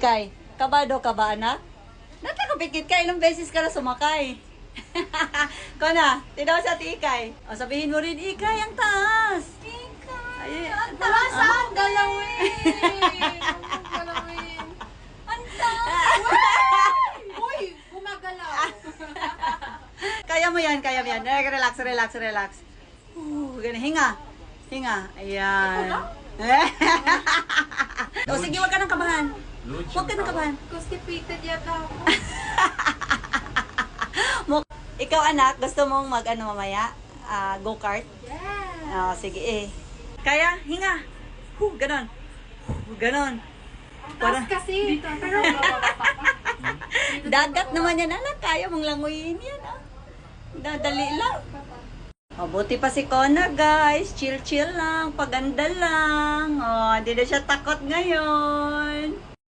Kay, kabado ka ba, anak? Natakapikit ka, ilang beses ka na sumakay. Kona, tinaw sa ti Ikay. O, sabihin mo rin, Ikay, ang taas. Ikay, ang taas ang galawin. Ang galawin. Ang taas. Uy, gumagalaw. Kaya mo yan, kaya mo yan. Relax, relax, relax. Ganun, hinga. Hinga. Ayan. O, sige, huwag ka nang kabahan. Huwag ka nang kabahan. Constipated yata ako. Ikaw, anak, gusto mong mag-ano mamaya? Go-kart? Yes. Oh, sige eh. Kaya, hinga. Ganon. Ganon. Ang taas kasi. Pero, Dagat naman yan, anak. Kaya mong languyin yan, ah. Dadali lang. Oh, buti pa si Kona, guys. Chill-chill lang. Paganda lang. Oh, hindi na siya takot ngayon.